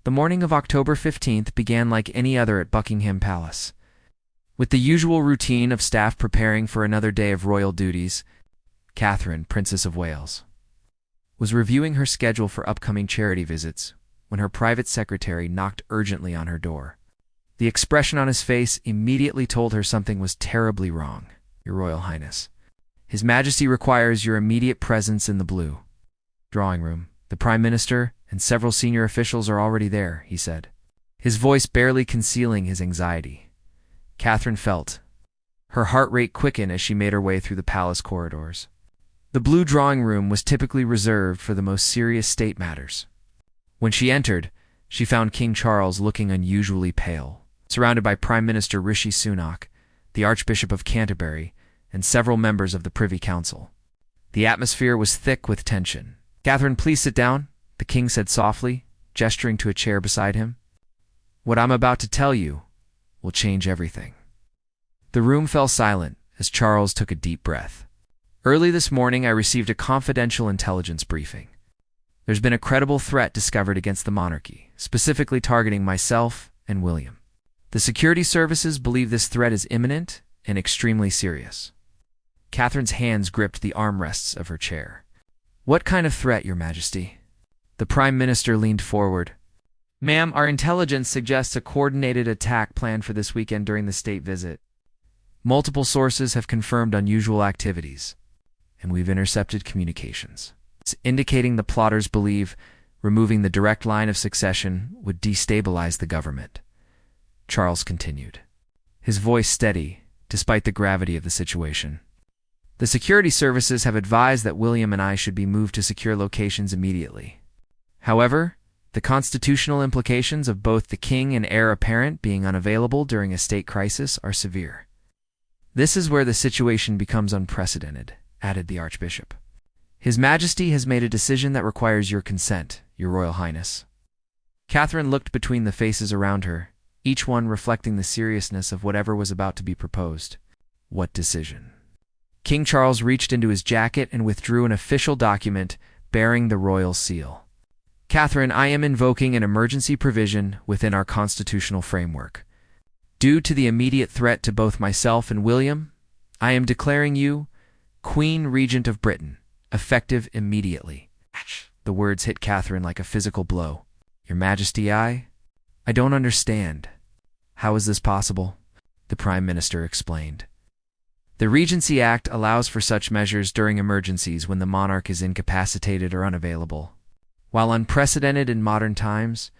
The morning of October 15th began like any other at Buckingham Palace. With the usual routine of staff preparing for another day of royal duties, Catherine, Princess of Wales, was reviewing her schedule for upcoming charity visits when her private secretary knocked urgently on her door. The expression on his face immediately told her something was terribly wrong. "Your Royal Highness, His Majesty requires your immediate presence in the blue drawing room. The Prime Minister and several senior officials are already there," he said, his voice barely concealing his anxiety. Catherine felt her heart rate quicken as she made her way through the palace corridors. The blue drawing room was typically reserved for the most serious state matters. When she entered, she found King Charles looking unusually pale, surrounded by Prime Minister Rishi Sunak, the Archbishop of Canterbury, and several members of the Privy Council. The atmosphere was thick with tension. "Catherine, please sit down," the king said softly, gesturing to a chair beside him. "What I'm about to tell you will change everything." The room fell silent as Charles took a deep breath. "Early this morning I received a confidential intelligence briefing. There's been a credible threat discovered against the monarchy, specifically targeting myself and William. The security services believe this threat is imminent and extremely serious." Catherine's hands gripped the armrests of her chair. "What kind of threat, Your Majesty?" The Prime Minister leaned forward. "Ma'am, our intelligence suggests a coordinated attack planned for this weekend during the state visit. Multiple sources have confirmed unusual activities, and we've intercepted communications. It's indicating the plotters believe removing the direct line of succession would destabilize the government." Charles continued, his voice steady despite the gravity of the situation. "The security services have advised that William and I should be moved to secure locations immediately. However, the constitutional implications of both the king and heir apparent being unavailable during a state crisis are severe. This is where the situation becomes unprecedented," added the Archbishop. "His Majesty has made a decision that requires your consent, Your Royal Highness." Catherine looked between the faces around her, each one reflecting the seriousness of whatever was about to be proposed. "What decision?" King Charles reached into his jacket and withdrew an official document bearing the royal seal. "Catherine, I am invoking an emergency provision within our constitutional framework. Due to the immediate threat to both myself and William, I am declaring you Queen Regent of Britain, effective immediately." The words hit Catherine like a physical blow. "Your Majesty, I don't understand. How is this possible?" the Prime Minister explained. "The Regency Act allows for such measures during emergencies when the monarch is incapacitated or unavailable. While unprecedented in modern times,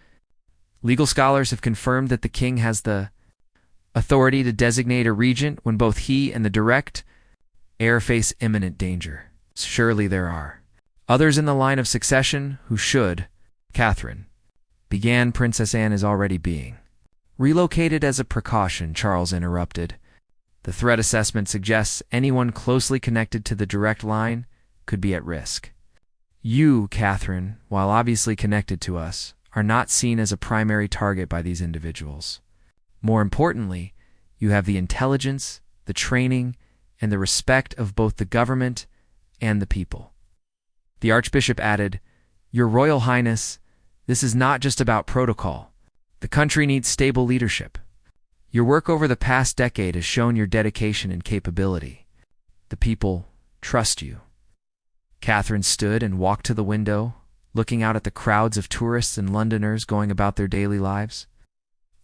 legal scholars have confirmed that the king has the authority to designate a regent when both he and the direct heir face imminent danger. Surely there are others in the line of succession who should," Catherine began. "Princess Anne is already being relocated as a precaution," Charles interrupted. "The threat assessment suggests anyone closely connected to the direct line could be at risk. You, Catherine, while obviously connected to us, are not seen as a primary target by these individuals. More importantly, you have the intelligence, the training, and the respect of both the government and the people." The Archbishop added, "Your Royal Highness, this is not just about protocol. The country needs stable leadership. Your work over the past decade has shown your dedication and capability. The people trust you." Catherine stood and walked to the window, looking out at the crowds of tourists and Londoners going about their daily lives,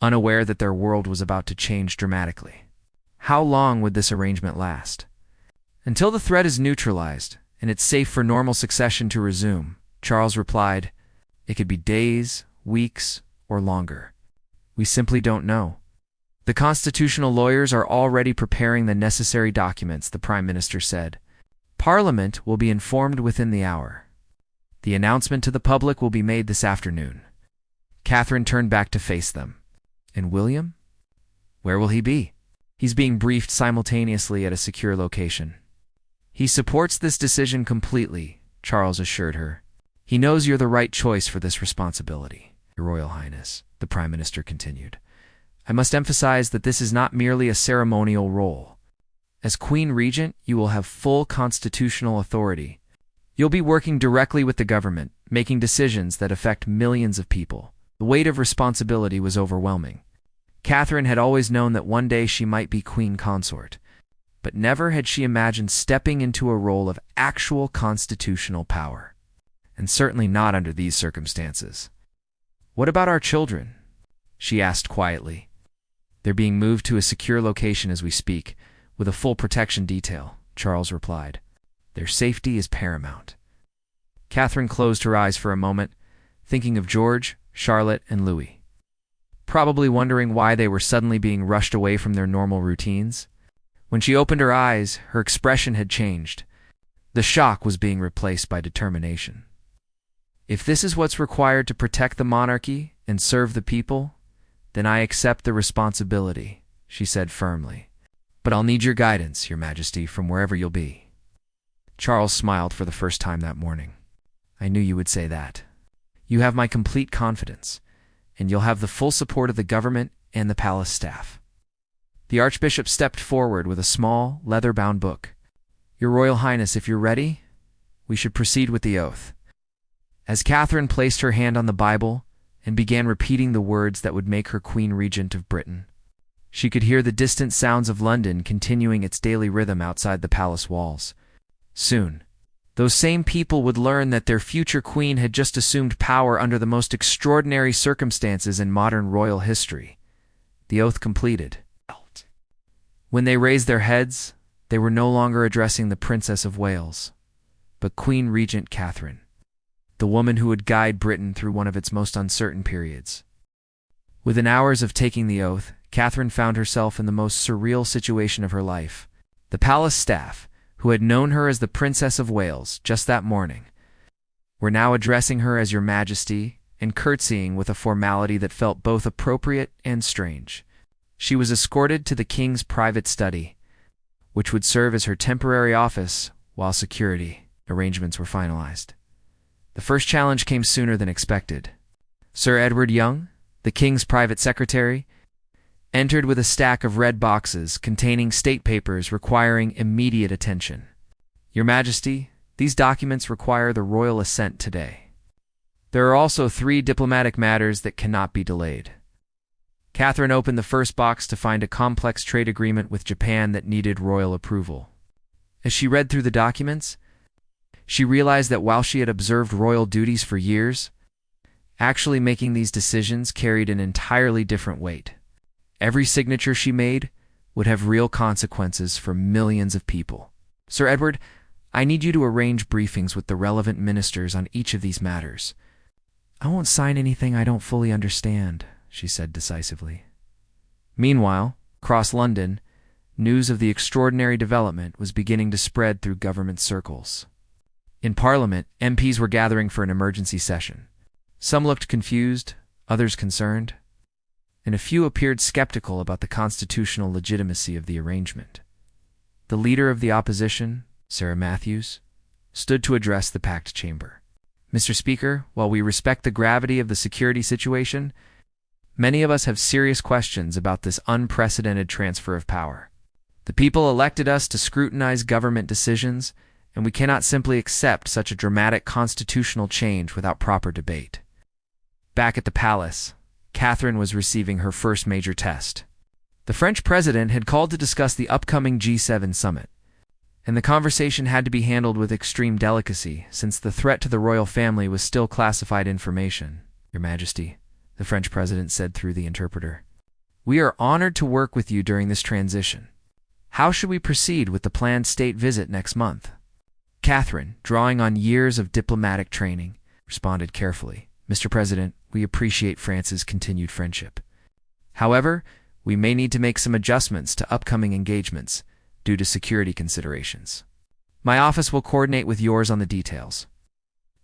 unaware that their world was about to change dramatically. How long would this arrangement last? "Until the threat is neutralized and it's safe for normal succession to resume," Charles replied. "It could be days, weeks, or longer. We simply don't know." "The constitutional lawyers are already preparing the necessary documents," the Prime Minister said. "Parliament will be informed within the hour. The announcement to the public will be made this afternoon." Catherine turned back to face them. "And William? Where will he be?" "He's being briefed simultaneously at a secure location." "He supports this decision completely," Charles assured her. "He knows you're the right choice for this responsibility." "Your Royal Highness," the Prime Minister continued, "I must emphasize that this is not merely a ceremonial role. As Queen Regent, you will have full constitutional authority. You'll be working directly with the government, making decisions that affect millions of people. The weight of responsibility was overwhelming. Catherine had always known that one day she might be queen consort, but never had she imagined stepping into a role of actual constitutional power, and certainly not under these circumstances. "What about our children?" she asked quietly. "They're being moved to a secure location as we speak, with a full protection detail," Charles replied. "Their safety is paramount." Catherine closed her eyes for a moment, thinking of George, Charlotte, and Louis, probably wondering why they were suddenly being rushed away from their normal routines. When she opened her eyes, her expression had changed. The shock was being replaced by determination. "If this is what's required to protect the monarchy and serve the people, then I accept the responsibility," she said firmly. "But I'll need your guidance, Your Majesty, from wherever you'll be." Charles smiled for the first time that morning. "I knew you would say that. You have my complete confidence, and you'll have the full support of the government and the palace staff." The Archbishop stepped forward with a small, leather-bound book. "Your Royal Highness, if you're ready, we should proceed with the oath." As Catherine placed her hand on the Bible and began repeating the words that would make her Queen Regent of Britain, she could hear the distant sounds of London continuing its daily rhythm outside the palace walls. Soon, those same people would learn that their future queen had just assumed power under the most extraordinary circumstances in modern royal history. The oath completed, when they raised their heads, they were no longer addressing the Princess of Wales, but Queen Regent Catherine, the woman who would guide Britain through one of its most uncertain periods. Within hours of taking the oath, Catherine found herself in the most surreal situation of her life. The palace staff, who had known her as the Princess of Wales just that morning, were now addressing her as Your Majesty and curtsying with a formality that felt both appropriate and strange. She was escorted to the king's private study, which would serve as her temporary office while security arrangements were finalized. The first challenge came sooner than expected. Sir Edward Young, the king's private secretary, entered with a stack of red boxes containing state papers requiring immediate attention. "Your Majesty, these documents require the royal assent today. There are also 3 diplomatic matters that cannot be delayed." Catherine opened the first box to find a complex trade agreement with Japan that needed royal approval. As she read through the documents, she realized that while she had observed royal duties for years, actually making these decisions carried an entirely different weight. Every signature she made would have real consequences for millions of people. "Sir Edward, I need you to arrange briefings with the relevant ministers on each of these matters." "I won't sign anything I don't fully understand," she said decisively. Meanwhile, across London, news of the extraordinary development was beginning to spread through government circles. In Parliament, MPs were gathering for an emergency session. Some looked confused, others concerned, and a few appeared skeptical about the constitutional legitimacy of the arrangement. The leader of the opposition, Sarah Matthews, stood to address the packed chamber. "Mr. Speaker, while we respect the gravity of the security situation, many of us have serious questions about this unprecedented transfer of power. The people elected us to scrutinize government decisions, and we cannot simply accept such a dramatic constitutional change without proper debate." Back at the palace, Catherine was receiving her first major test. The French president had called to discuss the upcoming G7 summit, and the conversation had to be handled with extreme delicacy since the threat to the royal family was still classified information. "Your Majesty," the French president said through the interpreter, "we are honored to work with you during this transition. How should we proceed with the planned state visit next month?" Catherine, drawing on years of diplomatic training, responded carefully, "Mr. President, we appreciate France's continued friendship. However, we may need to make some adjustments to upcoming engagements due to security considerations. My office will coordinate with yours on the details."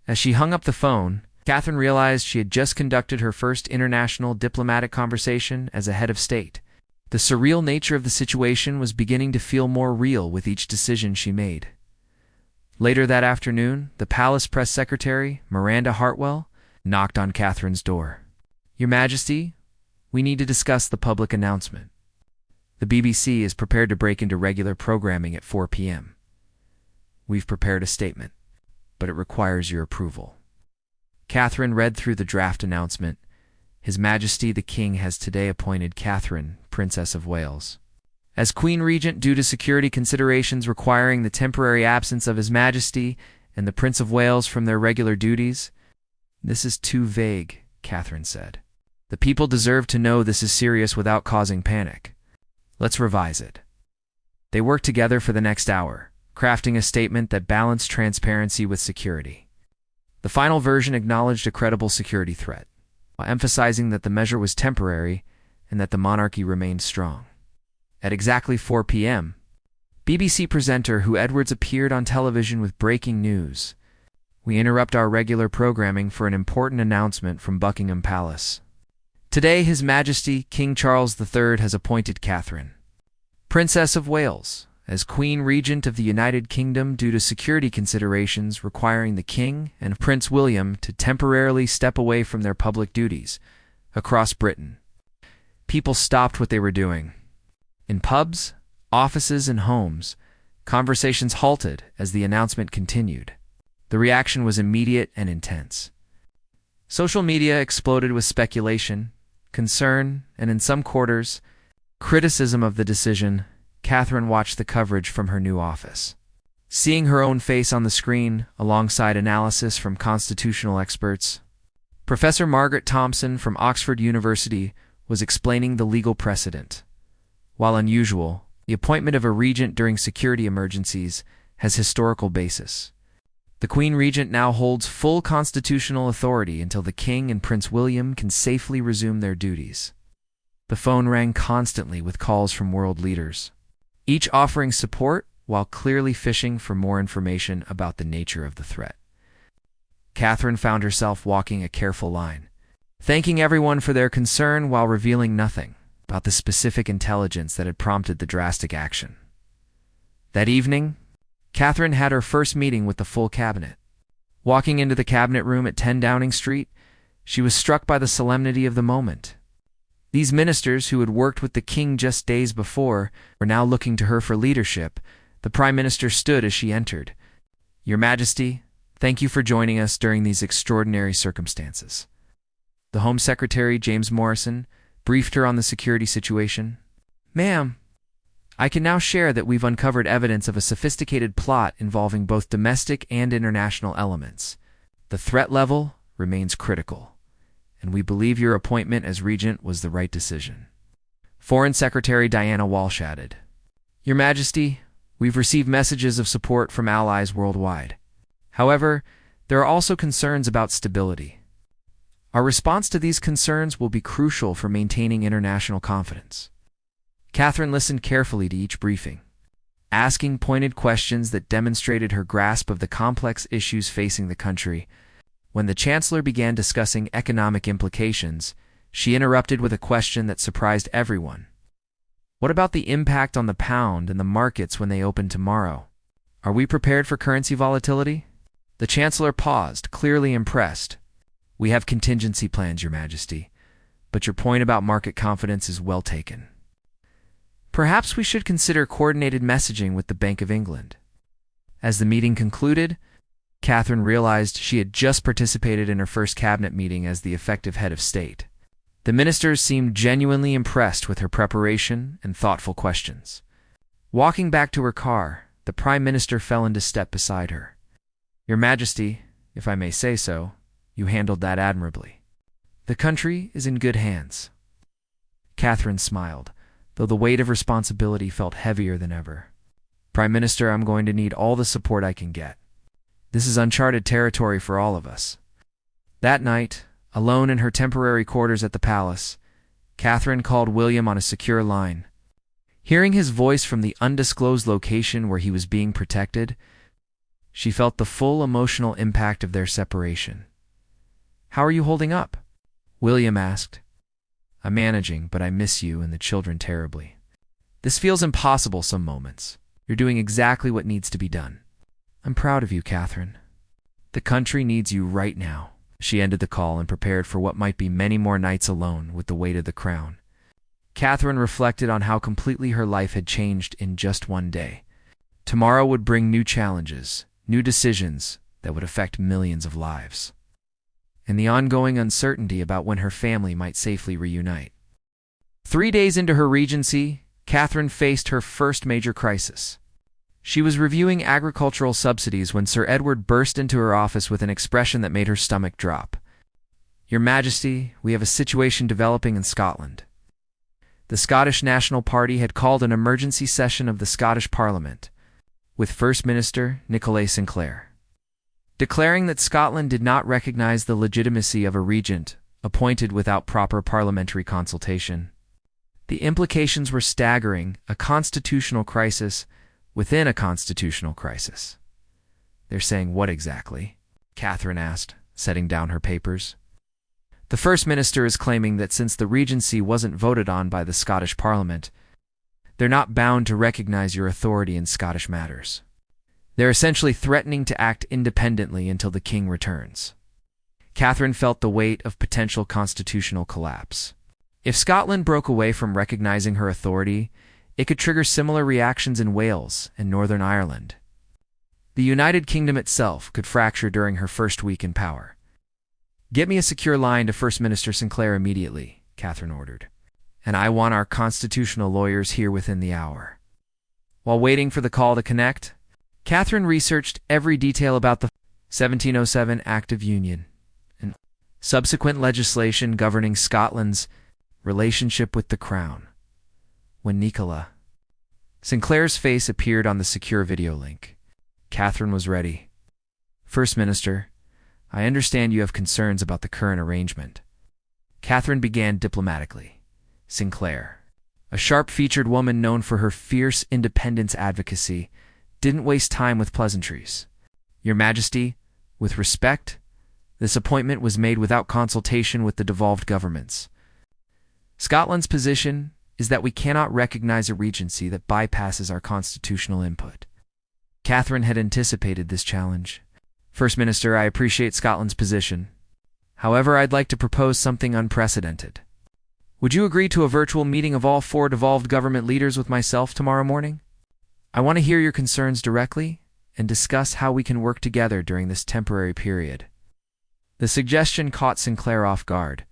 As she hung up the phone, Catherine realized she had just conducted her first international diplomatic conversation as a head of state. The surreal nature of the situation was beginning to feel more real with each decision she made. Later that afternoon, the palace press secretary, Miranda Hartwell, knocked on Catherine's door. "Your Majesty, we need to discuss the public announcement. The BBC is prepared to break into regular programming at 4 p.m. We've prepared a statement, but it requires your approval." Catherine read through the draft announcement His Majesty the King has today appointed Catherine, Princess of Wales, as Queen Regent due to security considerations requiring the temporary absence of His Majesty and the Prince of Wales from their regular duties. This is too vague, Catherine said. The people deserve to know this is serious without causing panic. Let's revise it. They worked together for the next hour, crafting a statement that balanced transparency with security. The final version acknowledged a credible security threat, while emphasizing that the measure was temporary and that the monarchy remained strong. At exactly 4 p.m., BBC presenter Hugh Edwards appeared on television with breaking news. We interrupt our regular programming for an important announcement from Buckingham Palace. Today, His Majesty King Charles III has appointed Catherine, Princess of Wales, as Queen Regent of the United Kingdom due to security considerations requiring the King and Prince William to temporarily step away from their public duties. Across Britain, people stopped what they were doing. In pubs, offices, and homes, conversations halted as the announcement continued. The reaction was immediate and intense. Social media exploded with speculation, concern, and in some quarters, criticism of the decision. Catherine watched the coverage from her new office. Seeing her own face on the screen, alongside analysis from constitutional experts, Professor Margaret Thompson from Oxford University was explaining the legal precedent. While unusual, the appointment of a regent during security emergencies has historical basis. The Queen Regent now holds full constitutional authority until the King and Prince William can safely resume their duties. The phone rang constantly with calls from world leaders, each offering support while clearly fishing for more information about the nature of the threat. Catherine found herself walking a careful line, thanking everyone for their concern while revealing nothing about the specific intelligence that had prompted the drastic action. That evening, Catherine had her first meeting with the full cabinet. Walking into the cabinet room at 10 Downing Street, she was struck by the solemnity of the moment. These ministers who had worked with the king just days before were now looking to her for leadership. The Prime Minister stood as she entered. "Your Majesty, thank you for joining us during these extraordinary circumstances." The Home Secretary, James Morrison, briefed her on the security situation. "Ma'am, I can now share that we've uncovered evidence of a sophisticated plot involving both domestic and international elements. The threat level remains critical, and we believe your appointment as regent was the right decision." Foreign Secretary Diana Walsh added, "Your Majesty, we've received messages of support from allies worldwide. However, there are also concerns about stability. Our response to these concerns will be crucial for maintaining international confidence." Catherine listened carefully to each briefing, asking pointed questions that demonstrated her grasp of the complex issues facing the country. When the Chancellor began discussing economic implications, she interrupted with a question that surprised everyone. "What about the impact on the pound and the markets when they open tomorrow? Are we prepared for currency volatility?" The Chancellor paused, clearly impressed. "We have contingency plans, Your Majesty, but your point about market confidence is well taken. Perhaps we should consider coordinated messaging with the Bank of England." As the meeting concluded, Catherine realized she had just participated in her first cabinet meeting as the effective head of state. The ministers seemed genuinely impressed with her preparation and thoughtful questions. Walking back to her car, the Prime Minister fell into step beside her. "Your Majesty, if I may say so, you handled that admirably. The country is in good hands." Catherine smiled, though the weight of responsibility felt heavier than ever. "Prime Minister, I'm going to need all the support I can get. This is uncharted territory for all of us." That night, alone in her temporary quarters at the palace, Catherine called William on a secure line. Hearing his voice from the undisclosed location where he was being protected, she felt the full emotional impact of their separation. "How are you holding up?" William asked. "I'm managing, but I miss you and the children terribly. This feels impossible some moments. You're doing exactly what needs to be done." "I'm proud of you, Catherine. The country needs you right now." She ended the call and prepared for what might be many more nights alone with the weight of the crown. Catherine reflected on how completely her life had changed in just one day. Tomorrow would bring new challenges, new decisions that would affect millions of lives. and the ongoing uncertainty about when her family might safely reunite. 3 days into her regency, Catherine faced her first major crisis. She was reviewing agricultural subsidies when Sir Edward burst into her office with an expression that made her stomach drop. "Your Majesty, we have a situation developing in Scotland." The Scottish National Party had called an emergency session of the Scottish Parliament, with First Minister Nicolas Sinclair, declaring that Scotland did not recognize the legitimacy of a regent appointed without proper parliamentary consultation. The implications were staggering: a constitutional crisis within a constitutional crisis. "They're saying what exactly?" Catherine asked, setting down her papers. "The First Minister is claiming that since the regency wasn't voted on by the Scottish Parliament, they're not bound to recognize your authority in Scottish matters. They're essentially threatening to act independently until the king returns." Catherine felt the weight of potential constitutional collapse. If Scotland broke away from recognizing her authority, it could trigger similar reactions in Wales and Northern Ireland. The United Kingdom itself could fracture during her first week in power. "Get me a secure line to First Minister Sinclair immediately," Catherine ordered. "And I want our constitutional lawyers here within the hour." While waiting for the call to connect, Catherine researched every detail about the 1707 Act of Union and subsequent legislation governing Scotland's relationship with the Crown. When Nicolas Sinclair's face appeared on the secure video link, Catherine was ready. "First Minister, I understand you have concerns about the current arrangement." Catherine began diplomatically. Sinclair, a sharp-featured woman known for her fierce independence advocacy, didn't waste time with pleasantries. "Your Majesty, with respect, this appointment was made without consultation with the devolved governments. Scotland's position is that we cannot recognize a regency that bypasses our constitutional input." Catherine had anticipated this challenge. "First Minister, I appreciate Scotland's position. However, I'd like to propose something unprecedented. Would you agree to a virtual meeting of all 4 devolved government leaders with myself tomorrow morning? I want to hear your concerns directly and discuss how we can work together during this temporary period." The suggestion caught Sinclair off guard.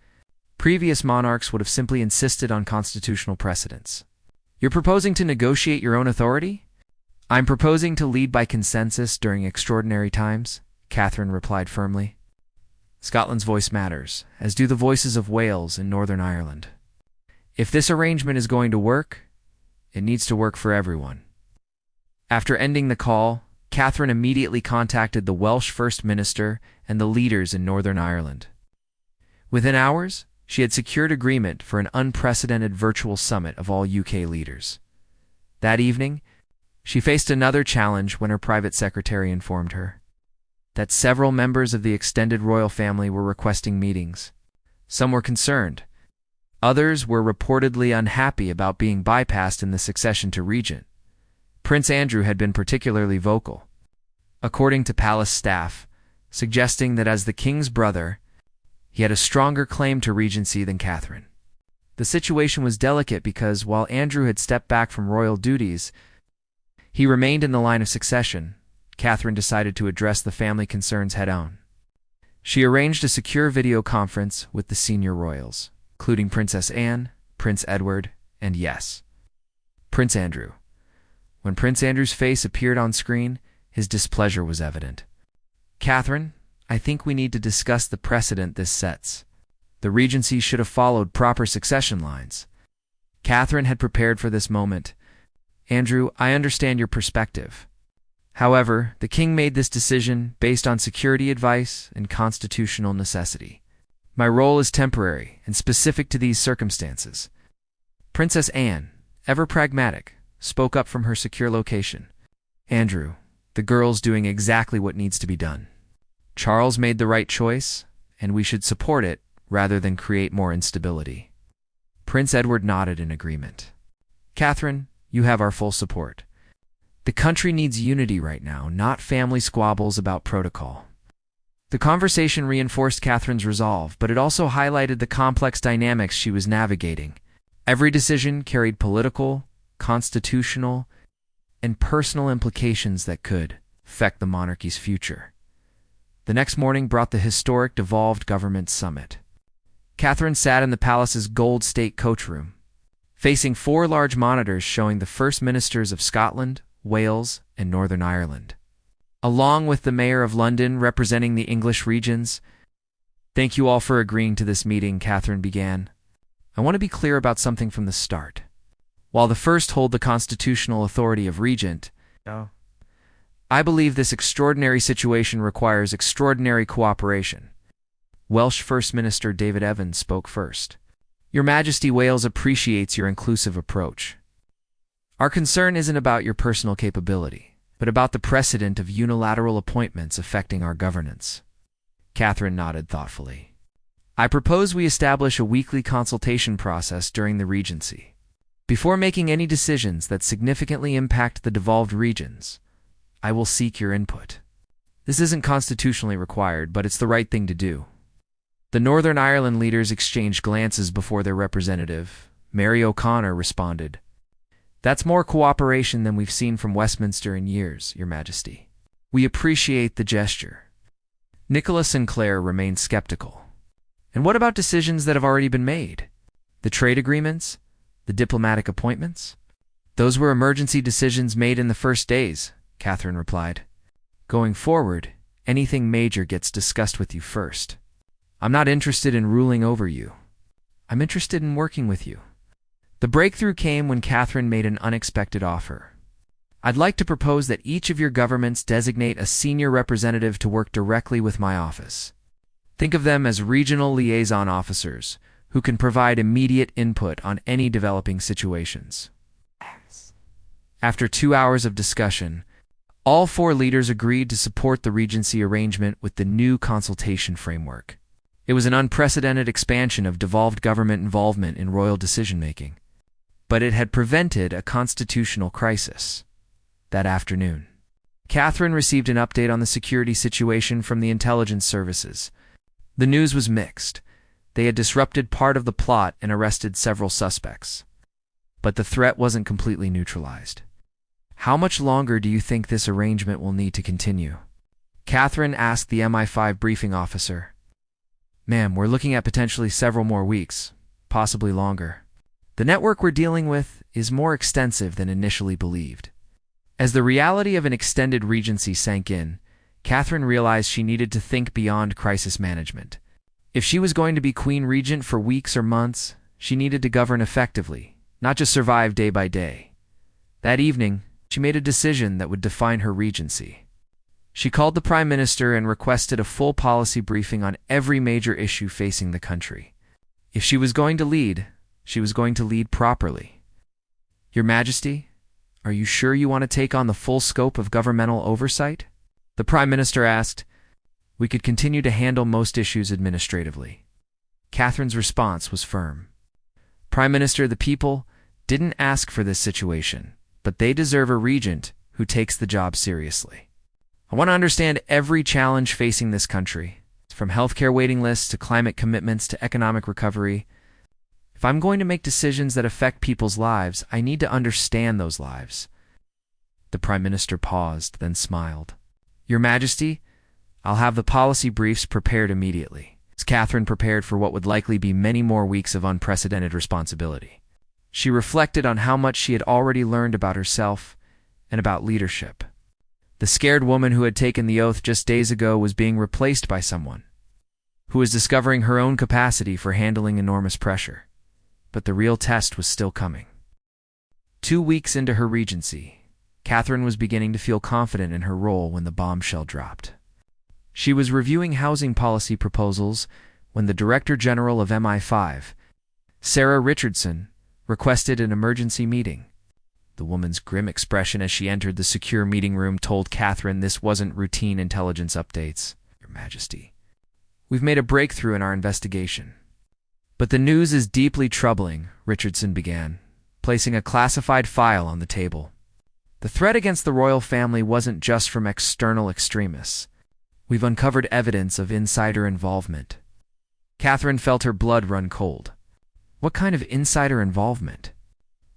Previous monarchs would have simply insisted on constitutional precedents. "You're proposing to negotiate your own authority?" "I'm proposing to lead by consensus during extraordinary times," Catherine replied firmly. "Scotland's voice matters, as do the voices of Wales and Northern Ireland. If this arrangement is going to work, it needs to work for everyone." After ending the call, Catherine immediately contacted the Welsh First Minister and the leaders in Northern Ireland. Within hours, she had secured agreement for an unprecedented virtual summit of all UK leaders. That evening, she faced another challenge when her private secretary informed her that several members of the extended royal family were requesting meetings. Some were concerned. Others were reportedly unhappy about being bypassed in the succession to Regent. Prince Andrew had been particularly vocal, according to palace staff, suggesting that as the king's brother, he had a stronger claim to regency than Catherine. The situation was delicate because while Andrew had stepped back from royal duties, he remained in the line of succession. Catherine decided to address the family concerns head-on. She arranged a secure video conference with the senior royals, including Princess Anne, Prince Edward, and yes, Prince Andrew. When Prince Andrew's face appeared on screen, his displeasure was evident. "Catherine, I think we need to discuss the precedent this sets. The regency should have followed proper succession lines." Catherine had prepared for this moment. "Andrew, I understand your perspective. However, the king made this decision based on security advice and constitutional necessity. My role is temporary and specific to these circumstances." Princess Anne, ever pragmatic, spoke up from her secure location. "Andrew, the girl's doing exactly what needs to be done. Charles made the right choice, and we should support it rather than create more instability." Prince Edward nodded in agreement. "Catherine, you have our full support. The country needs unity right now, not family squabbles about protocol." The conversation reinforced Catherine's resolve, but it also highlighted the complex dynamics she was navigating. Every decision carried political, constitutional, and personal implications that could affect the monarchy's future. The next morning brought the historic devolved government summit. Catherine sat in the palace's gold state coach room, facing 4 large monitors showing the First Ministers of Scotland, Wales, and Northern Ireland, along with the Mayor of London representing the English regions. "Thank you all for agreeing to this meeting," Catherine began. "I want to be clear about something from the start. While the first hold the constitutional authority of Regent, I believe this extraordinary situation requires extraordinary cooperation." Welsh First Minister David Evans spoke first. "Your Majesty, Wales appreciates your inclusive approach. Our concern isn't about your personal capability, but about the precedent of unilateral appointments affecting our governance." Catherine nodded thoughtfully. "I propose we establish a weekly consultation process during the Regency. Before making any decisions that significantly impact the devolved regions, I will seek your input. This isn't constitutionally required, but it's the right thing to do." The Northern Ireland leaders exchanged glances before their representative, Mary O'Connor, responded, "That's more cooperation than we've seen from Westminster in years, Your Majesty. We appreciate the gesture." Nicola Sinclair remained skeptical. "And what about decisions that have already been made? The trade agreements? The diplomatic appointments?" "Those were emergency decisions made in the first days," Catherine replied. "Going forward, anything major gets discussed with you first. I'm not interested in ruling over you. I'm interested in working with you." The breakthrough came when Catherine made an unexpected offer. "I'd like to propose that each of your governments designate a senior representative to work directly with my office. Think of them as regional liaison officers who can provide immediate input on any developing situations." After 2 hours of discussion, all 4 leaders agreed to support the Regency arrangement with the new consultation framework. It was an unprecedented expansion of devolved government involvement in royal decision-making, but it had prevented a constitutional crisis. That afternoon, Catherine received an update on the security situation from the intelligence services. The news was mixed. They had disrupted part of the plot and arrested several suspects. But the threat wasn't completely neutralized. "How much longer do you think this arrangement will need to continue?" Catherine asked the MI5 briefing officer. "Ma'am, we're looking at potentially several more weeks, possibly longer. The network we're dealing with is more extensive than initially believed." As the reality of an extended regency sank in, Catherine realized she needed to think beyond crisis management. If she was going to be Queen Regent for weeks or months, she needed to govern effectively, not just survive day by day. That evening, she made a decision that would define her regency. She called the Prime Minister and requested a full policy briefing on every major issue facing the country. If she was going to lead, she was going to lead properly. "Your Majesty, are you sure you want to take on the full scope of governmental oversight?" the Prime Minister asked. "We could continue to handle most issues administratively." Catherine's response was firm. "Prime Minister, the people didn't ask for this situation, but they deserve a regent who takes the job seriously. I want to understand every challenge facing this country, from healthcare waiting lists to climate commitments to economic recovery. If I'm going to make decisions that affect people's lives, I need to understand those lives." The Prime Minister paused, then smiled. "Your Majesty, I'll have the policy briefs prepared immediately." As Catherine prepared for what would likely be many more weeks of unprecedented responsibility, she reflected on how much she had already learned about herself and about leadership. The scared woman who had taken the oath just days ago was being replaced by someone who was discovering her own capacity for handling enormous pressure. But the real test was still coming. 2 weeks into her regency, Catherine was beginning to feel confident in her role when the bombshell dropped. She was reviewing housing policy proposals when the Director General of MI5, Sarah Richardson, requested an emergency meeting. The woman's grim expression as she entered the secure meeting room told Catherine this wasn't routine intelligence updates. "Your Majesty, we've made a breakthrough in our investigation." "But the news is deeply troubling," Richardson began, placing a classified file on the table. "The threat against the royal family wasn't just from external extremists. We've uncovered evidence of insider involvement." Catherine felt her blood run cold. What kind of insider involvement?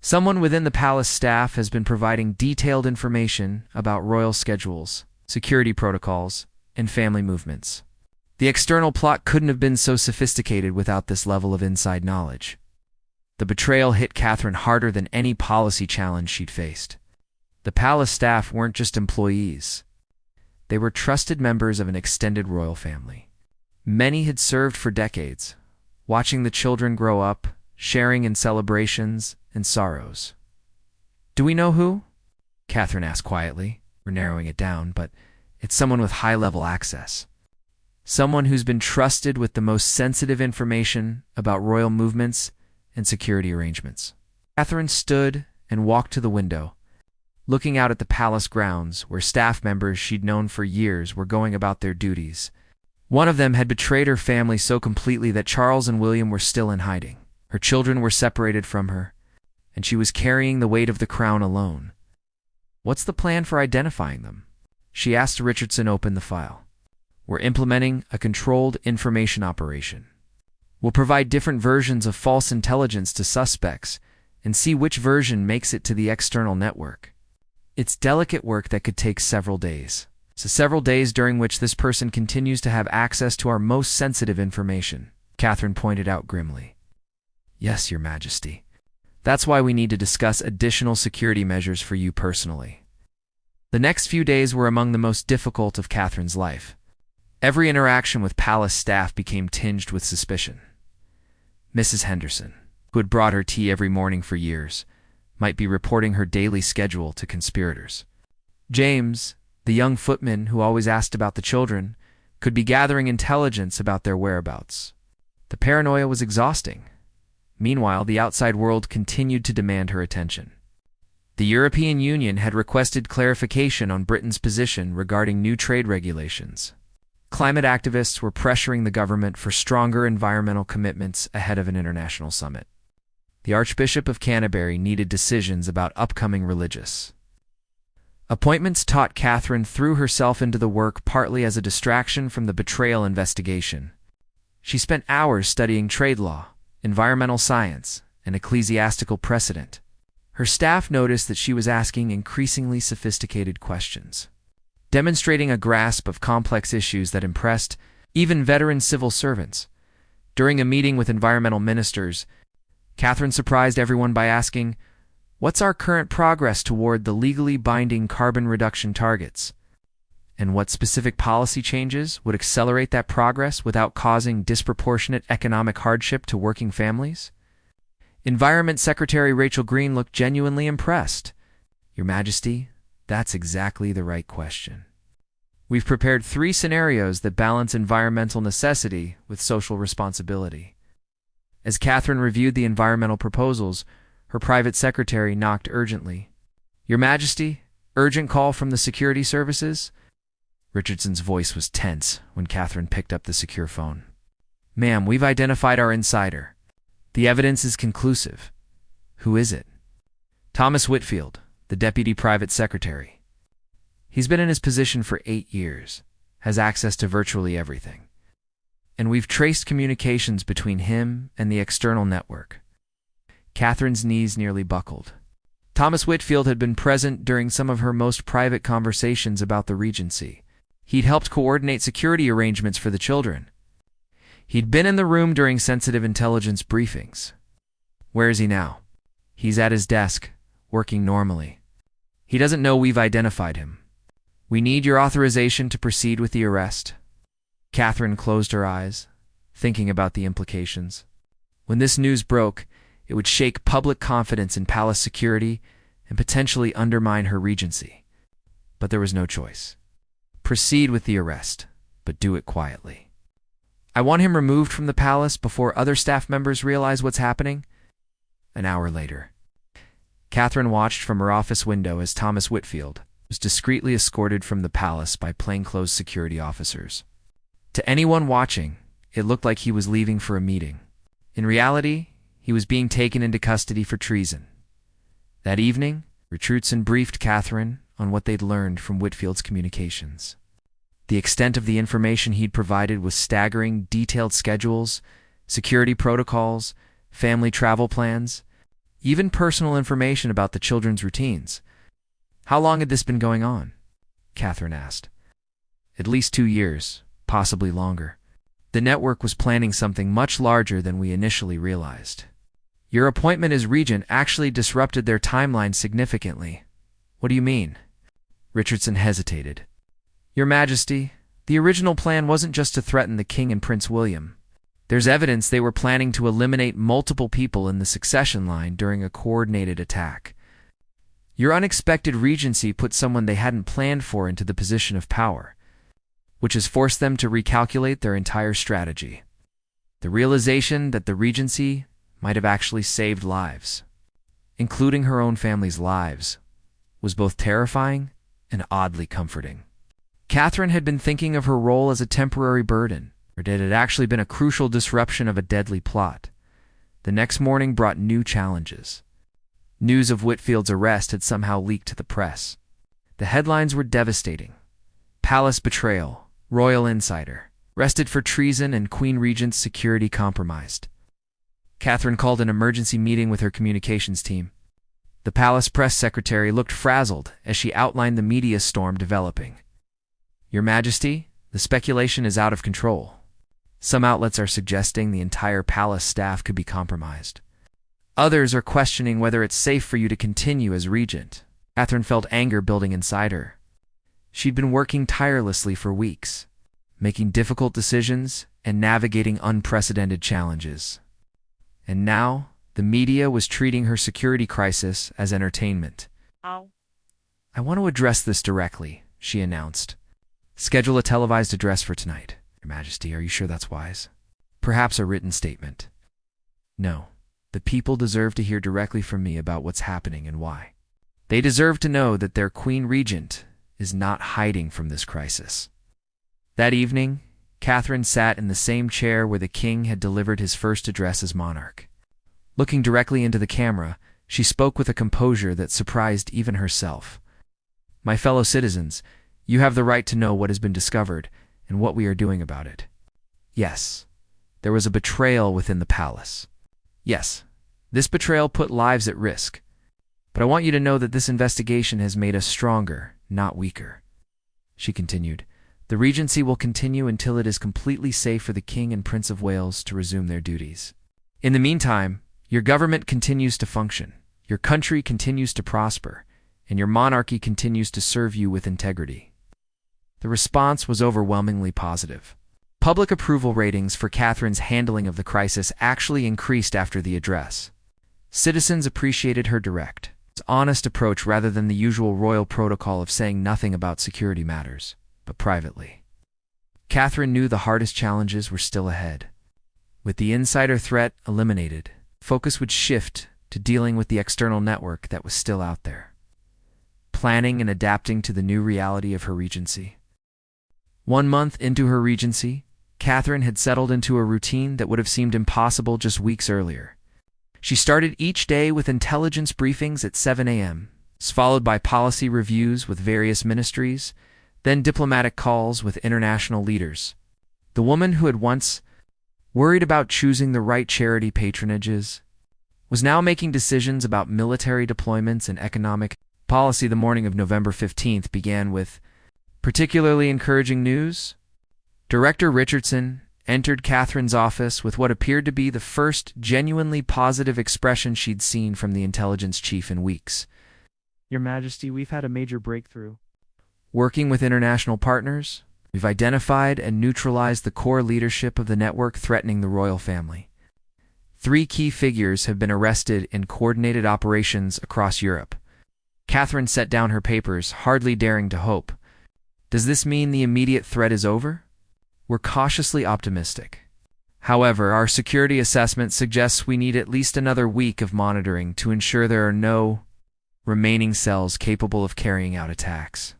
Someone within the palace staff has been providing detailed information about royal schedules, security protocols, and family movements. The external plot couldn't have been so sophisticated without this level of inside knowledge. The betrayal hit Catherine harder than any policy challenge she'd faced. The palace staff weren't just employees. They were trusted members of an extended royal family. Many had served for decades, watching the children grow up, sharing in celebrations and sorrows. "Do we know who?" Catherine asked quietly. "We're narrowing it down, but it's someone with high-level access. Someone who's been trusted with the most sensitive information about royal movements and security arrangements." Catherine stood and walked to the window, looking out at the palace grounds where staff members she'd known for years were going about their duties. One of them had betrayed her family so completely that Charles and William were still in hiding. Her children were separated from her, and she was carrying the weight of the crown alone. "What's the plan for identifying them?" she asked Richardson. "Open the file. We're implementing a controlled information operation. We'll provide different versions of false intelligence to suspects and see which version makes it to the external network. It's delicate work that could take several days. So several days during which this person continues to have access to our most sensitive information," Catherine pointed out grimly. "Yes, Your Majesty. That's why we need to discuss additional security measures for you personally." The next few days were among the most difficult of Catherine's life. Every interaction with palace staff became tinged with suspicion. Mrs. Henderson, who had brought her tea every morning for years, might be reporting her daily schedule to conspirators. James, the young footman who always asked about the children, could be gathering intelligence about their whereabouts. The paranoia was exhausting. Meanwhile, the outside world continued to demand her attention. The European Union had requested clarification on Britain's position regarding new trade regulations. Climate activists were pressuring the government for stronger environmental commitments ahead of an international summit. The Archbishop of Canterbury needed decisions about upcoming religious appointments. Catherine threw herself into the work partly as a distraction from the betrayal investigation. She spent hours studying trade law, environmental science, and ecclesiastical precedent. Her staff noticed that she was asking increasingly sophisticated questions, demonstrating a grasp of complex issues that impressed even veteran civil servants. During a meeting with environmental ministers, Catherine surprised everyone by asking, "What's our current progress toward the legally binding carbon reduction targets? And what specific policy changes would accelerate that progress without causing disproportionate economic hardship to working families?" Environment Secretary Rachel Green looked genuinely impressed. "Your Majesty, that's exactly the right question. We've prepared 3 scenarios that balance environmental necessity with social responsibility." As Catherine reviewed the environmental proposals, her private secretary knocked urgently. "Your Majesty, urgent call from the security services?" Richardson's voice was tense when Catherine picked up the secure phone. "Ma'am, we've identified our insider. The evidence is conclusive." "Who is it?" "Thomas Whitfield, the deputy private secretary. He's been in his position for 8 years, has access to virtually everything. And we've traced communications between him and the external network." Catherine's knees nearly buckled. Thomas Whitfield had been present during some of her most private conversations about the Regency. He'd helped coordinate security arrangements for the children. He'd been in the room during sensitive intelligence briefings. "Where is he now?" "He's at his desk, working normally. He doesn't know we've identified him. We need your authorization to proceed with the arrest." Catherine closed her eyes, thinking about the implications. When this news broke, it would shake public confidence in palace security and potentially undermine her regency. But there was no choice. Proceed with the arrest, but do it quietly. "I want him removed from the palace before other staff members realize what's happening." An hour later, Catherine watched from her office window as Thomas Whitfield was discreetly escorted from the palace by plainclothes security officers. To anyone watching, it looked like he was leaving for a meeting. In reality, he was being taken into custody for treason. That evening, Richardson briefed Catherine on what they'd learned from Whitfield's communications. The extent of the information he'd provided was staggering: detailed schedules, security protocols, family travel plans, even personal information about the children's routines. "How long had this been going on?" Catherine asked. At least 2 years, possibly longer. The network was planning something much larger than we initially realized. Your appointment as regent actually disrupted their timeline significantly. What do you mean? Richardson hesitated. Your Majesty, the original plan wasn't just to threaten the King and Prince William. There's evidence they were planning to eliminate multiple people in the succession line during a coordinated attack. Your unexpected regency put someone they hadn't planned for into the position of power, which has forced them to recalculate their entire strategy. The realization that the regency might have actually saved lives, including her own family's lives, was both terrifying and oddly comforting. Catherine had been thinking of her role as a temporary burden, or it had actually been a crucial disruption of a deadly plot. The next morning brought new challenges. News of Whitfield's arrest had somehow leaked to the press. The headlines were devastating. Palace betrayal, royal insider, arrested for treason, and Queen Regent's security compromised. Catherine called an emergency meeting with her communications team. The palace press secretary looked frazzled as she outlined the media storm developing. Your Majesty, the speculation is out of control. Some outlets are suggesting the entire palace staff could be compromised. Others are questioning whether it's safe for you to continue as regent. Catherine felt anger building inside her. She'd been working tirelessly for weeks, making difficult decisions and navigating unprecedented challenges. And now, the media was treating her security crisis as entertainment. Oh. I want to address this directly, she announced. Schedule a televised address for tonight. Your Majesty, are you sure that's wise? Perhaps a written statement. No. The people deserve to hear directly from me about what's happening and why. They deserve to know that their Queen Regent is not hiding from this crisis. That evening, Catherine sat in the same chair where the king had delivered his first address as monarch. Looking directly into the camera, she spoke with a composure that surprised even herself. My fellow citizens, you have the right to know what has been discovered and what we are doing about it. Yes, there was a betrayal within the palace. Yes, this betrayal put lives at risk. But I want you to know that this investigation has made us stronger, not weaker. She continued, the regency will continue until it is completely safe for the King and Prince of Wales to resume their duties. In the meantime, your government continues to function, your country continues to prosper, and your monarchy continues to serve you with integrity. The response was overwhelmingly positive. Public approval ratings for Catherine's handling of the crisis actually increased after the address. Citizens appreciated her direct, honest approach rather than the usual royal protocol of saying nothing about security matters, but privately. Catherine knew the hardest challenges were still ahead. With the insider threat eliminated, focus would shift to dealing with the external network that was still out there, planning and adapting to the new reality of her regency. 1 month into her regency, Catherine had settled into a routine that would have seemed impossible just weeks earlier. She started each day with intelligence briefings at 7 a.m., followed by policy reviews with various ministries, then diplomatic calls with international leaders. The woman who had once worried about choosing the right charity patronages was now making decisions about military deployments and economic policy. The morning of November 15th began with particularly encouraging news. Director Richardson entered Catherine's office with what appeared to be the first genuinely positive expression she'd seen from the intelligence chief in weeks. Your Majesty, we've had a major breakthrough. Working with international partners, we've identified and neutralized the core leadership of the network threatening the royal family. 3 key figures have been arrested in coordinated operations across Europe. Catherine set down her papers, hardly daring to hope. Does this mean the immediate threat is over? We're cautiously optimistic. However, our security assessment suggests we need at least another week of monitoring to ensure there are no remaining cells capable of carrying out attacks.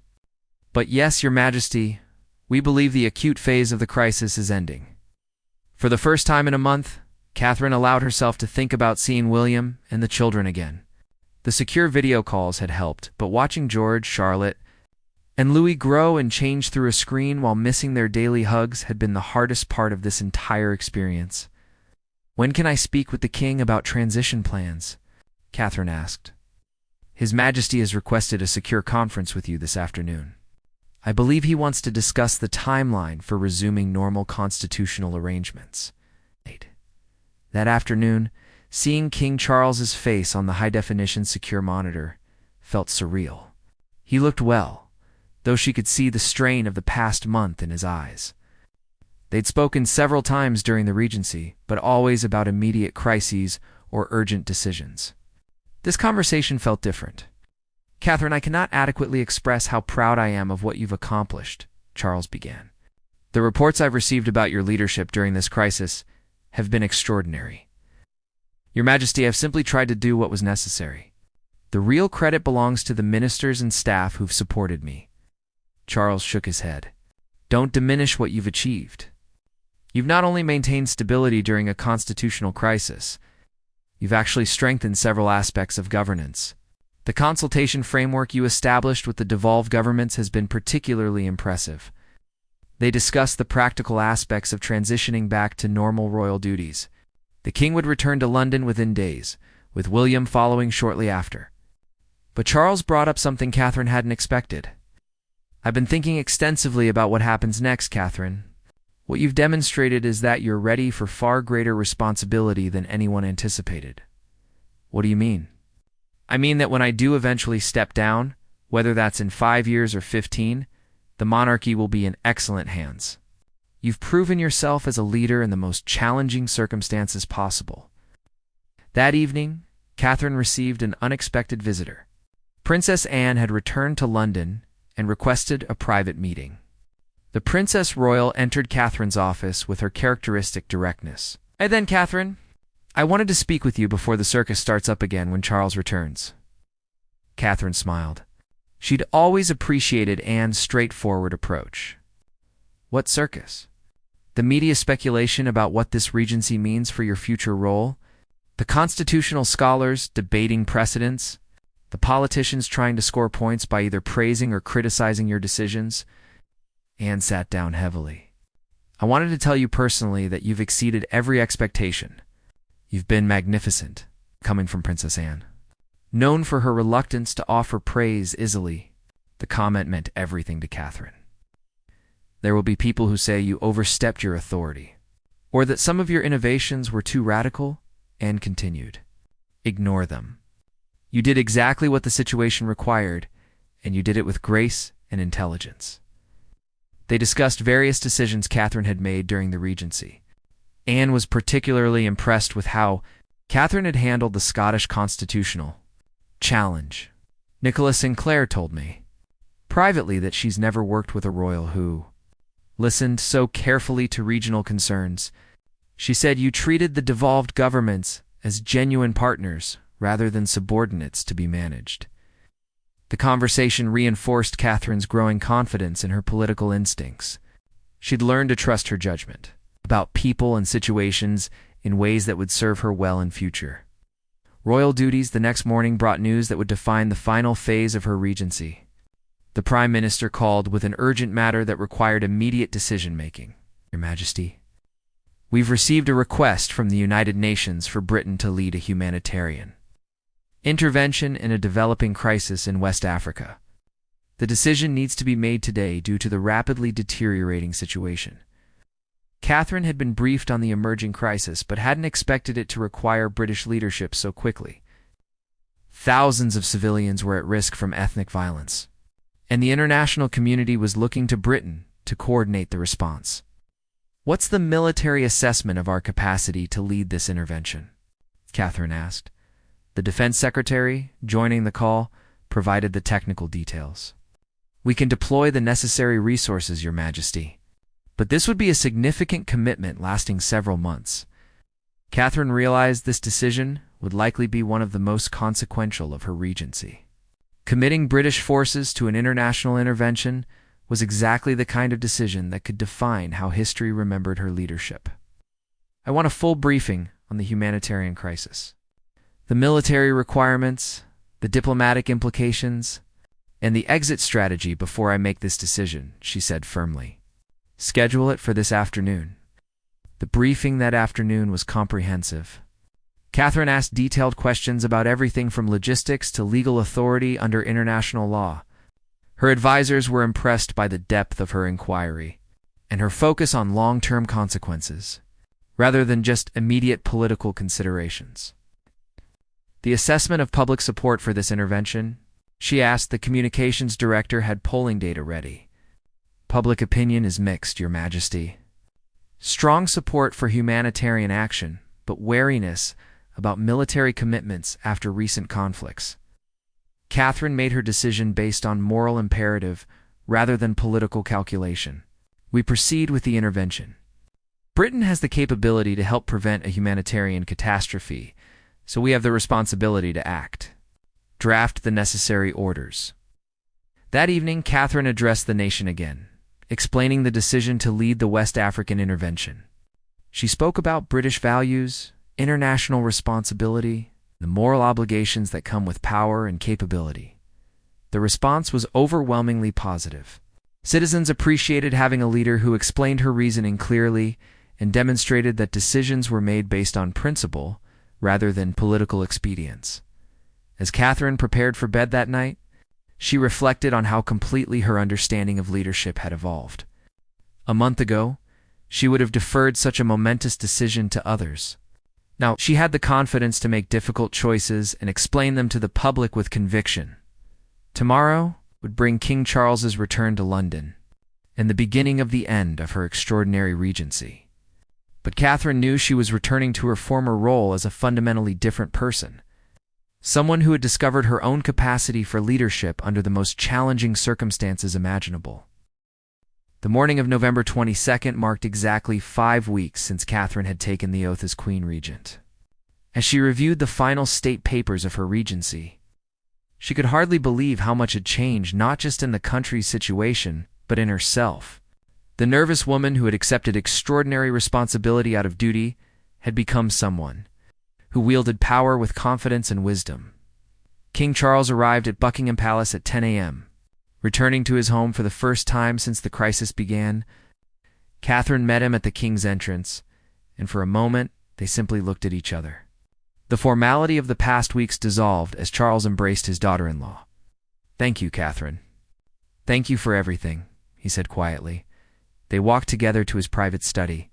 But yes, Your Majesty, we believe the acute phase of the crisis is ending. For the first time in a month, Catherine allowed herself to think about seeing William and the children again. The secure video calls had helped, but watching George, Charlotte, and Louis grow and change through a screen while missing their daily hugs had been the hardest part of this entire experience. When can I speak with the king about transition plans? Catherine asked. His Majesty has requested a secure conference with you this afternoon. I believe he wants to discuss the timeline for resuming normal constitutional arrangements. That afternoon, seeing King Charles's face on the high-definition secure monitor felt surreal. He looked well, though she could see the strain of the past month in his eyes. They'd spoken several times during the Regency, but always about immediate crises or urgent decisions. This conversation felt different. "Catherine, I cannot adequately express how proud I am of what you've accomplished," Charles began. "The reports I've received about your leadership during this crisis have been extraordinary. Your Majesty, I've simply tried to do what was necessary. The real credit belongs to the ministers and staff who've supported me." Charles shook his head. "Don't diminish what you've achieved. You've not only maintained stability during a constitutional crisis, you've actually strengthened several aspects of governance. The consultation framework you established with the devolved governments has been particularly impressive. They discussed the practical aspects of transitioning back to normal royal duties. The king would return to London within days, with William following shortly after." But Charles brought up something Catherine hadn't expected. "I've been thinking extensively about what happens next, Catherine. What you've demonstrated is that you're ready for far greater responsibility than anyone anticipated." "What do you mean?" "I mean that when I do eventually step down, whether that's in 5 years or 15, the monarchy will be in excellent hands. You've proven yourself as a leader in the most challenging circumstances possible." That evening, Catherine received an unexpected visitor. Princess Anne had returned to London and requested a private meeting. The Princess Royal entered Catherine's office with her characteristic directness. "Hey then, Catherine. I wanted to speak with you before the circus starts up again when Charles returns." Catherine smiled. She'd always appreciated Anne's straightforward approach. "What circus?" "The media speculation about what this regency means for your future role, the constitutional scholars debating precedents, the politicians trying to score points by either praising or criticizing your decisions." Anne sat down heavily. "I wanted to tell you personally that you've exceeded every expectation. You've been magnificent," coming from Princess Anne. Known for her reluctance to offer praise easily, the comment meant everything to Catherine. "There will be people who say you overstepped your authority, or that some of your innovations were too radical," Anne continued. "Ignore them. You did exactly what the situation required, and you did it with grace and intelligence." They discussed various decisions Catherine had made during the Regency. Anne was particularly impressed with how Catherine had handled the Scottish constitutional challenge. "Nicholas Sinclair told me privately that she's never worked with a royal who listened so carefully to regional concerns. She said you treated the devolved governments as genuine partners rather than subordinates to be managed." The conversation reinforced Catherine's growing confidence in her political instincts. She'd learned to trust her judgment about people and situations in ways that would serve her well in future. Royal duties the next morning brought news that would define the final phase of her regency. The Prime Minister called with an urgent matter that required immediate decision-making. "Your Majesty, we've received a request from the United Nations for Britain to lead a humanitarian intervention in a developing crisis in West Africa. The decision needs to be made today due to the rapidly deteriorating situation." Catherine had been briefed on the emerging crisis, but hadn't expected it to require British leadership so quickly. Thousands of civilians were at risk from ethnic violence, and the international community was looking to Britain to coordinate the response. "What's the military assessment of our capacity to lead this intervention?" Catherine asked. The Defense Secretary, joining the call, provided the technical details. "We can deploy the necessary resources, Your Majesty, but this would be a significant commitment lasting several months." Catherine realized this decision would likely be one of the most consequential of her regency. Committing British forces to an international intervention was exactly the kind of decision that could define how history remembered her leadership. "I want a full briefing on the humanitarian crisis, the military requirements, the diplomatic implications, and the exit strategy before I make this decision," she said firmly. "Schedule it for this afternoon." The briefing that afternoon was comprehensive. Catherine asked detailed questions about everything from logistics to legal authority under international law. Her advisors were impressed by the depth of her inquiry and her focus on long-term consequences, rather than just immediate political considerations. The assessment of public support for this intervention, she asked. The communications director had polling data ready. Public opinion is mixed, Your Majesty. Strong support for humanitarian action, but wariness about military commitments after recent conflicts. Catherine made her decision based on moral imperative rather than political calculation. We proceed with the intervention. Britain has the capability to help prevent a humanitarian catastrophe, so we have the responsibility to act. Draft the necessary orders. That evening, Catherine addressed the nation again, explaining the decision to lead the West African intervention. She spoke about British values, international responsibility, the moral obligations that come with power and capability. The response was overwhelmingly positive. Citizens appreciated having a leader who explained her reasoning clearly and demonstrated that decisions were made based on principle rather than political expedience. As Catherine prepared for bed that night, she reflected on how completely her understanding of leadership had evolved. A month ago, she would have deferred such a momentous decision to others. Now, she had the confidence to make difficult choices and explain them to the public with conviction. Tomorrow would bring King Charles's return to London and the beginning of the end of her extraordinary regency. But Catherine knew she was returning to her former role as a fundamentally different person, someone who had discovered her own capacity for leadership under the most challenging circumstances imaginable. The morning of November 22nd marked exactly 5 weeks since Catherine had taken the oath as Queen Regent. As she reviewed the final state papers of her regency, she could hardly believe how much had changed, not just in the country's situation, but in herself. The nervous woman who had accepted extraordinary responsibility out of duty had become someone who wielded power with confidence and wisdom. King Charles arrived at Buckingham Palace at 10 a.m., returning to his home for the first time since the crisis began. Catherine met him at the king's entrance, and for a moment they simply looked at each other. The formality of the past weeks dissolved as Charles embraced his daughter-in-law. "Thank you, Catherine. Thank you for everything," he said quietly. They walked together to his private study,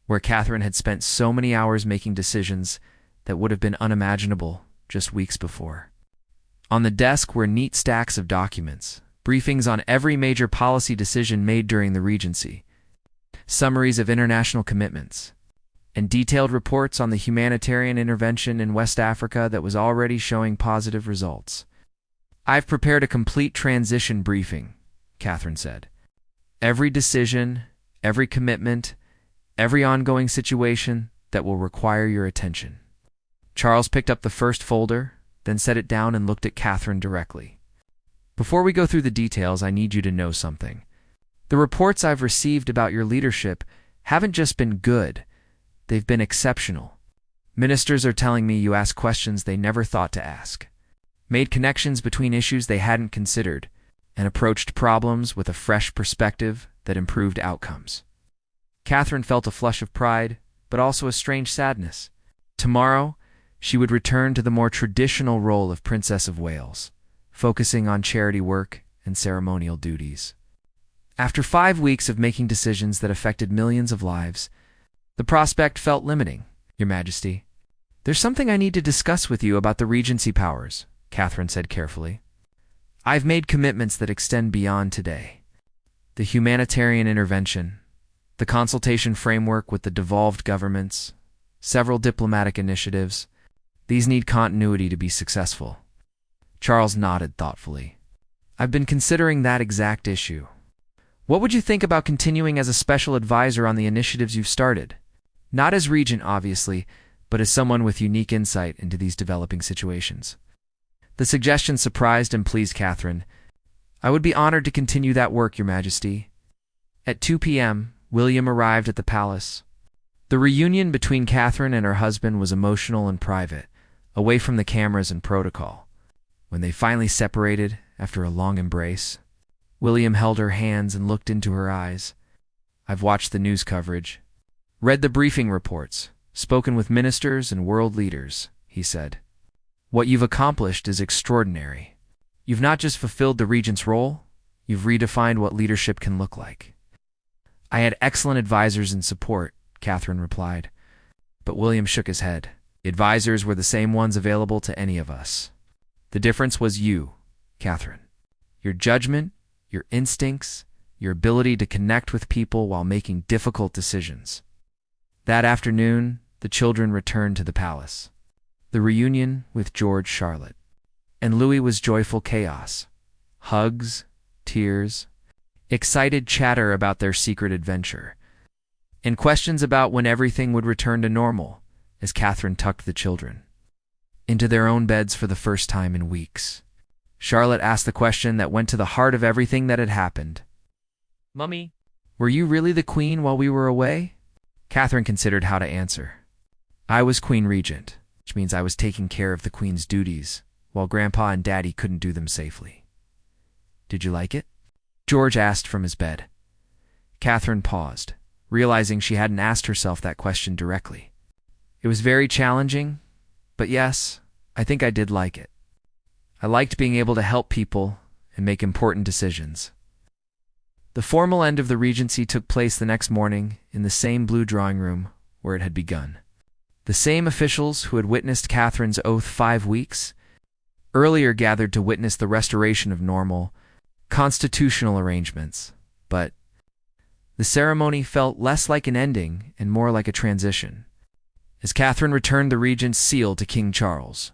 where Catherine had spent so many hours making decisions that would have been unimaginable just weeks before. On the desk were neat stacks of documents, briefings on every major policy decision made during the Regency, summaries of international commitments, and detailed reports on the humanitarian intervention in West Africa that was already showing positive results. "I've prepared a complete transition briefing," Catherine said. "Every decision, every commitment, every ongoing situation that will require your attention." Charles picked up the first folder, then set it down and looked at Catherine directly. "Before we go through the details, I need you to know something. The reports I've received about your leadership haven't just been good, they've been exceptional. Ministers are telling me you asked questions they never thought to ask, made connections between issues they hadn't considered, and approached problems with a fresh perspective that improved outcomes." Catherine felt a flush of pride, but also a strange sadness. Tomorrow, she would return to the more traditional role of Princess of Wales, focusing on charity work and ceremonial duties. After 5 weeks of making decisions that affected millions of lives, the prospect felt limiting. "Your Majesty, there's something I need to discuss with you about the Regency powers," Catherine said carefully. "I've made commitments that extend beyond today. The humanitarian intervention, the consultation framework with the devolved governments, several diplomatic initiatives, these need continuity to be successful." Charles nodded thoughtfully. "I've been considering that exact issue. What would you think about continuing as a special advisor on the initiatives you've started? Not as regent, obviously, but as someone with unique insight into these developing situations." The suggestion surprised and pleased Catherine. "I would be honored to continue that work, Your Majesty." At 2 p.m., William arrived at the palace. The reunion between Catherine and her husband was emotional and private, away from the cameras and protocol. When they finally separated after a long embrace, William held her hands and looked into her eyes. "I've watched the news coverage, read the briefing reports, spoken with ministers and world leaders," he said. "What you've accomplished is extraordinary. You've not just fulfilled the regent's role, You've redefined what leadership can look like. I had excellent advisors and support, Catherine replied. But William shook his head. The advisors were the same ones available to any of us. The difference was you, Catherine. Your judgment, your instincts, your ability to connect with people while making difficult decisions. That afternoon, the children returned to the palace. The reunion with George Charlotte. And Louis was joyful chaos. Hugs, tears, excited chatter about their secret adventure, and questions about when everything would return to normal as Catherine tucked the children into their own beds for the first time in weeks. Charlotte asked the question that went to the heart of everything that had happened. Mummy, Were you really the queen while we were away? Catherine considered how to answer. I was Queen Regent, which means I was taking care of the queen's duties, while Grandpa and Daddy couldn't do them safely. Did you like it? George asked from his bed. Catherine paused, realizing she hadn't asked herself that question directly. It was very challenging, but yes, I think I did like it. I liked being able to help people and make important decisions. The formal end of the Regency took place the next morning in the same blue drawing room where it had begun. The same officials who had witnessed Catherine's oath 5 weeks earlier gathered to witness the restoration of normal, constitutional arrangements, but the ceremony felt less like an ending and more like a transition, as Catherine returned the regent's seal to King Charles.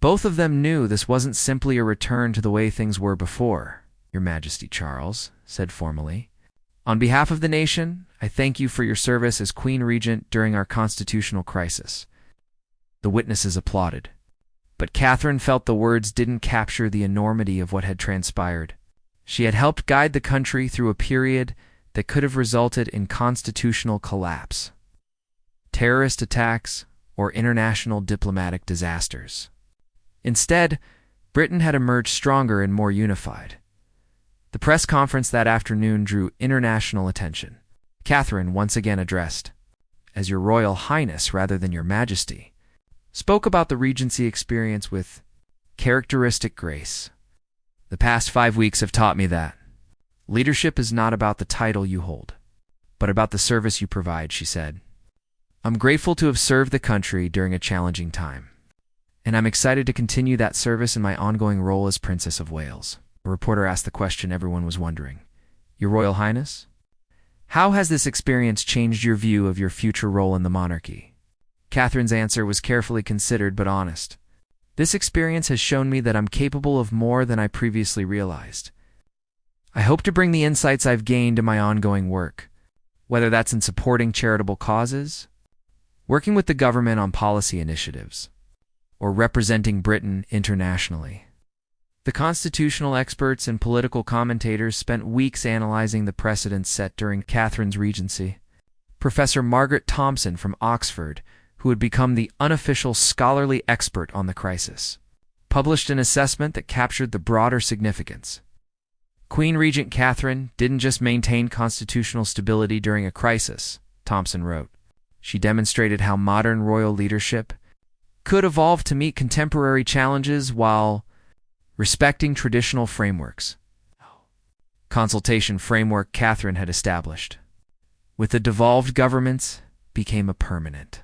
Both of them knew this wasn't simply a return to the way things were before. Your Majesty, Charles said formally. On behalf of the nation, I thank you for your service as Queen Regent during our constitutional crisis. The witnesses applauded, but Catherine felt the words didn't capture the enormity of what had transpired. She had helped guide the country through a period that could have resulted in constitutional collapse, terrorist attacks, or international diplomatic disasters. Instead, Britain had emerged stronger and more unified. The press conference that afternoon drew international attention. Catherine once again addressed, as Your Royal Highness rather than Your Majesty, spoke about the Regency experience with characteristic grace. The past 5 weeks have taught me that leadership is not about the title you hold, but about the service you provide, she said. I'm grateful to have served the country during a challenging time, and I'm excited to continue that service in my ongoing role as Princess of Wales. A reporter asked the question everyone was wondering. Your Royal Highness? How has this experience changed your view of your future role in the monarchy? Catherine's answer was carefully considered but honest. This experience has shown me that I'm capable of more than I previously realized. I hope to bring the insights I've gained to my ongoing work, whether that's in supporting charitable causes, working with the government on policy initiatives, or representing Britain internationally. The constitutional experts and political commentators spent weeks analyzing the precedents set during Catherine's regency. Professor Margaret Thompson from Oxford, who had become the unofficial scholarly expert on the crisis, published an assessment that captured the broader significance. Queen Regent Catherine didn't just maintain constitutional stability during a crisis, Thompson wrote. She demonstrated how modern royal leadership could evolve to meet contemporary challenges while respecting traditional frameworks. Consultation framework Catherine had established, with the devolved governments, became a permanent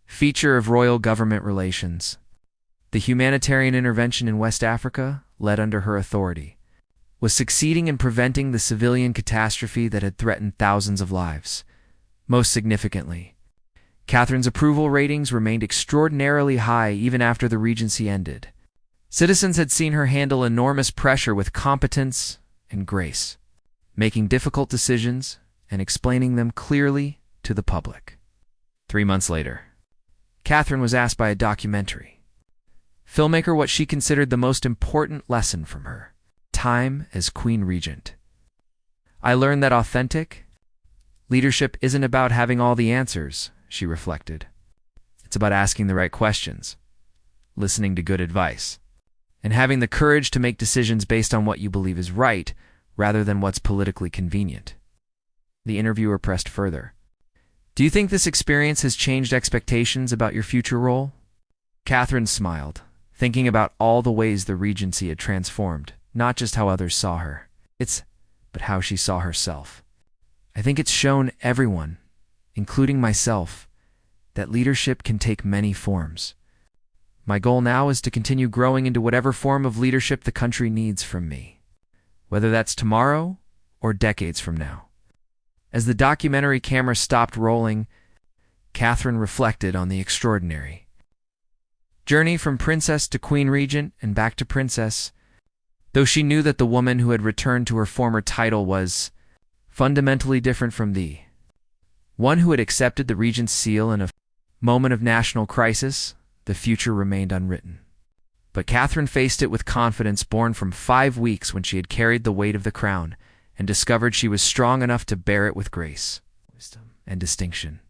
feature of royal government relations. The humanitarian intervention in West Africa, led under her authority, was succeeding in preventing the civilian catastrophe that had threatened thousands of lives. Most significantly, Catherine's approval ratings remained extraordinarily high even after the regency ended. Citizens had seen her handle enormous pressure with competence and grace, making difficult decisions and explaining them clearly to the public. 3 months later, Catherine was asked by a documentary filmmaker what she considered the most important lesson from her time as Queen Regent. I learned that authentic leadership isn't about having all the answers, she reflected. It's about asking the right questions, listening to good advice, and having the courage to make decisions based on what you believe is right rather than what's politically convenient. The interviewer pressed further. Do you think this experience has changed expectations about your future role? Catherine smiled, thinking about all the ways the Regency had transformed, not just how others saw her. It's but how she saw herself. I think it's shown everyone, including myself, that leadership can take many forms. My goal now is to continue growing into whatever form of leadership the country needs from me, whether that's tomorrow or decades from now. As the documentary camera stopped rolling, Catherine reflected on the extraordinary journey from princess to queen regent and back to princess, though she knew that the woman who had returned to her former title was fundamentally different from the one who had accepted the regent's seal in a moment of national crisis. The future remained unwritten. But Catherine faced it with confidence born from 5 weeks when she had carried the weight of the crown and discovered she was strong enough to bear it with grace, wisdom, and distinction.